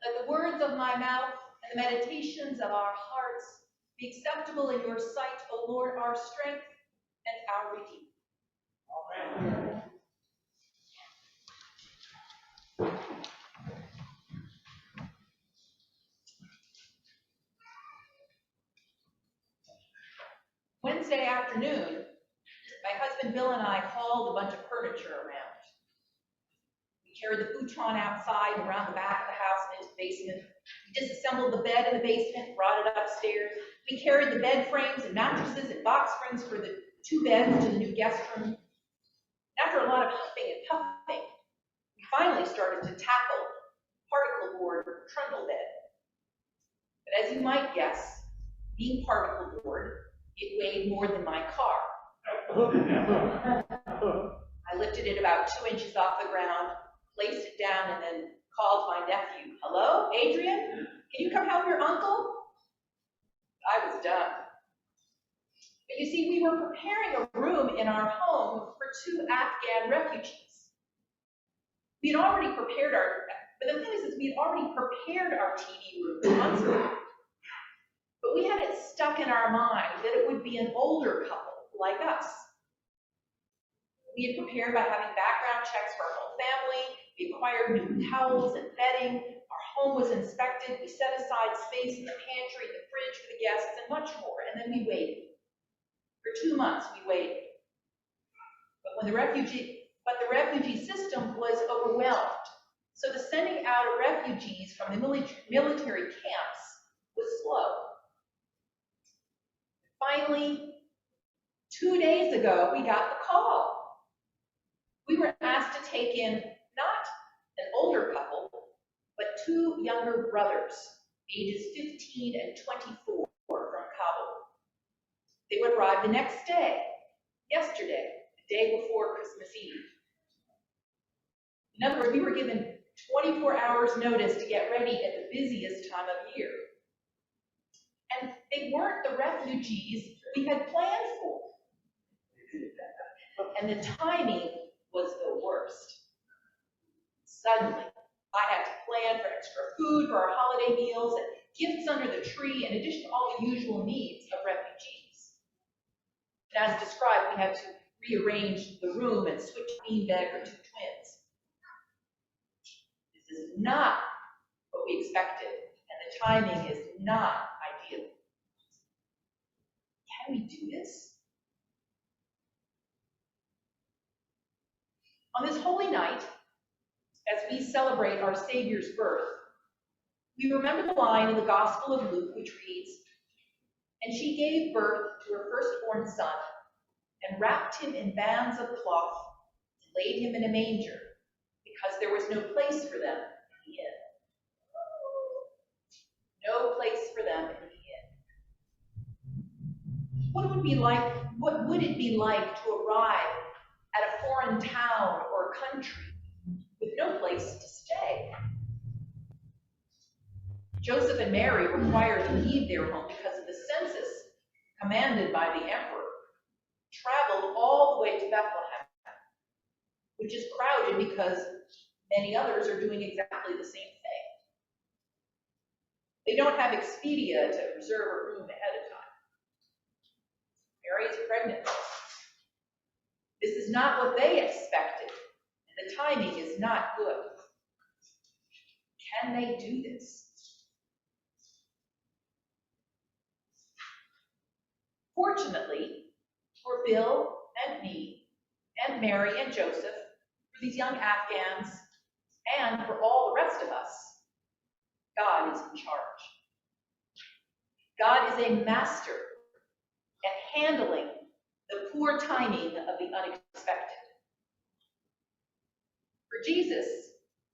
Let the words of my mouth and the meditations of our hearts be acceptable in your sight, O Lord, our strength and our Redeemer. Amen. Wednesday afternoon, my husband Bill and I hauled a bunch of furniture around. We carried the futon outside and around the back of the house and into the basement. We disassembled the bed in the basement, brought it upstairs. We carried the bed frames and mattresses and box springs for the 2 beds to the new guest room. After a lot of huffing and puffing, we finally started to tackle particle board trundle bed. But as you might guess, being particle board, it weighed more than my car. I lifted it about 2 inches off the ground, placed it down, and then called my nephew. Hello, Adrian? Can you come help your uncle? I was done. But you see, we were preparing a room in our home for 2 Afghan refugees. We had already prepared but the thing is we had already prepared our TV room months ago. But we had it stuck in our mind that it would be an older couple like us. We had prepared by having background checks for our whole family. We acquired new towels and bedding. Our home was inspected. We set aside space in the pantry, the fridge for the guests, and much more. And then we waited. For 2 months, we waited. But the refugee system was overwhelmed. So the sending out of refugees from the military camps was slow. Finally, 2 days ago, we got the call. We were asked to take in not an older couple, but 2 younger brothers, ages 15 and 24, from Kabul. They would arrive the next day, yesterday, the day before Christmas Eve. In other words, we were given 24 hours notice to get ready at the busiest time of year. And they weren't the refugees we had planned for. And the timing was the worst. Suddenly, I had to plan for extra food for our holiday meals and gifts under the tree, in addition to all the usual needs of refugees. And as described, we had to rearrange the room and switch a bean bed for 2 twins. This is not what we expected, and the timing is not ideal. Can we do this? On this holy night, as we celebrate our Savior's birth, we remember the line in the Gospel of Luke which reads, "And she gave birth to her firstborn son, and wrapped him in bands of cloth, and laid him in a manger, because there was no place for them in the inn." No place for them in the inn. What would it be like to arrive at a foreign town or country with no place to stay? Joseph and Mary, required to leave their home because of the census commanded by the emperor, traveled all the way to Bethlehem, which is crowded because many others are doing exactly the same thing. They don't have Expedia to reserve a room ahead of time. Mary is pregnant. This is not what they expected, and the timing is not good. Can they do this? Fortunately for Bill and me and Mary and Joseph, for these young Afghans, and for all the rest of us, God is in charge. God is a master at handling the poor timing of the unexpected. For Jesus,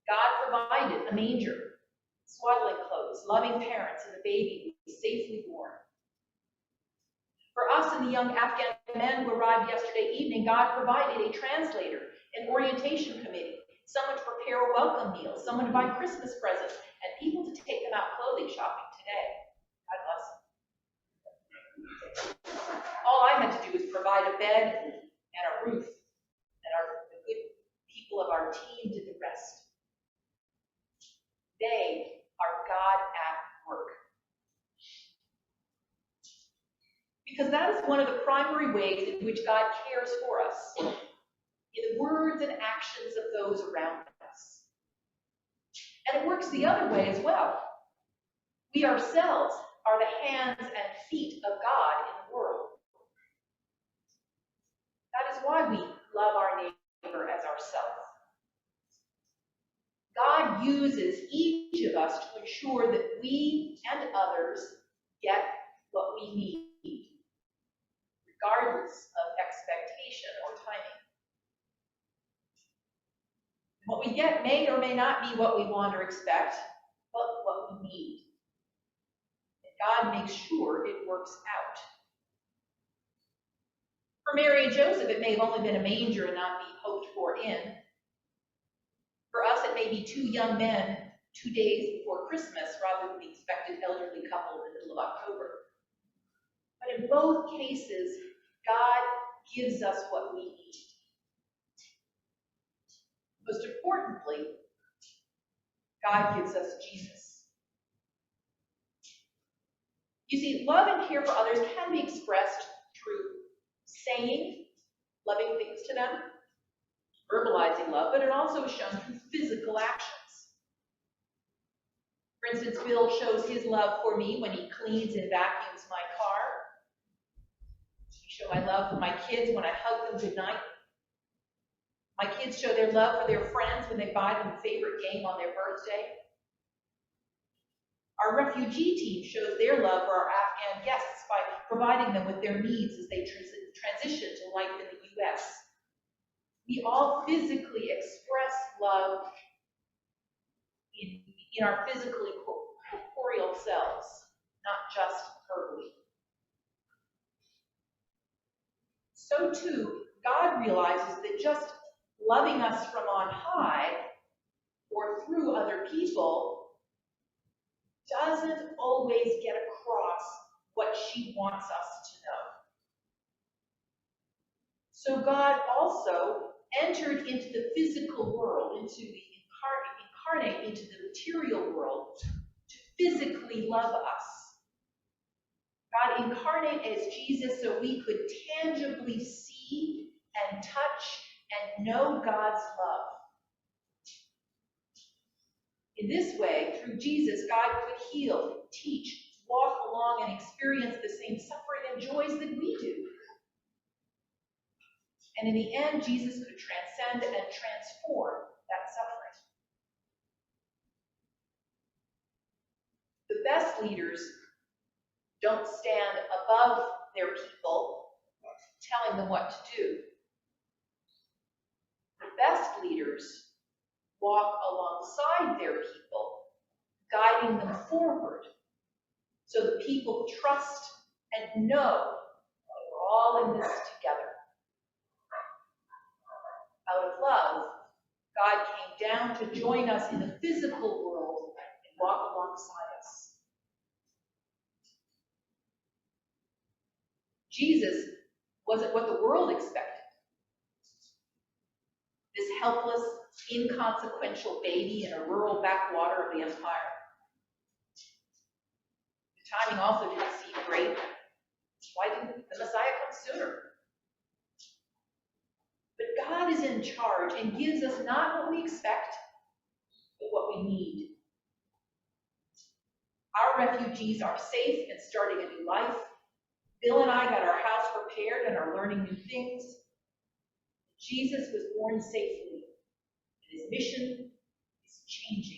God provided a manger, swaddling clothes, loving parents, and the baby was safely born. For us and the young Afghan men who arrived yesterday evening, God provided a translator, an orientation committee, someone to prepare a welcome meal, someone to buy Christmas presents, and people to take them out clothing shopping today. God bless them. All I had to do was provide a bed and a roof, and the good people of our team did the rest. They Because that is one of the primary ways in which God cares for us, in the words and actions of those around us. And it works the other way as well. We ourselves are the hands and feet of God in the world. That is why we love our neighbor as ourselves. God uses each of us to ensure that we and others get what we need, regardless of expectation or timing. What we get may or may not be what we want or expect, but what we need. And God makes sure it works out. For Mary and Joseph, it may have only been a manger and not the hoped for inn. For us, it may be 2 young men 2 days before Christmas rather than the expected elderly couple in the middle of October. But in both cases, God gives us what we need. Most importantly, God gives us Jesus. You see, love and care for others can be expressed through saying loving things to them, verbalizing love, but it also is shown through physical actions. For instance, Bill shows his love for me when he cleans and vacuums my car. I show my love for my kids when I hug them goodnight. My kids show their love for their friends when they buy them a favorite game on their birthday. Our refugee team shows their love for our Afghan guests by providing them with their needs as they transition to life in the U.S. We all physically express love in our physically corporeal selves, not just verbally. So too, God realizes that just loving us from on high or through other people doesn't always get across what she wants us to know. So God also entered into the physical world, into the incarnate into the material world to physically love us. God incarnate as Jesus so we could tangibly see and touch and know God's love. In this way, through Jesus, God could heal, teach, walk along, and experience the same suffering and joys that we do. And in the end, Jesus could transcend and transform that suffering. The best leaders don't stand above their people telling them what to do. The best leaders walk alongside their people, guiding them forward so that people trust and know that we're all in this together. Out of love, God came down to join us in the physical world and walk alongside us. Jesus wasn't what the world expected. This helpless, inconsequential baby in a rural backwater of the empire. The timing also didn't seem great. Why didn't the Messiah come sooner? But God is in charge and gives us not what we expect, but what we need. Our refugees are safe and starting a new life. Bill and I got our house repaired and are learning new things. Jesus was born safely, and his mission is changing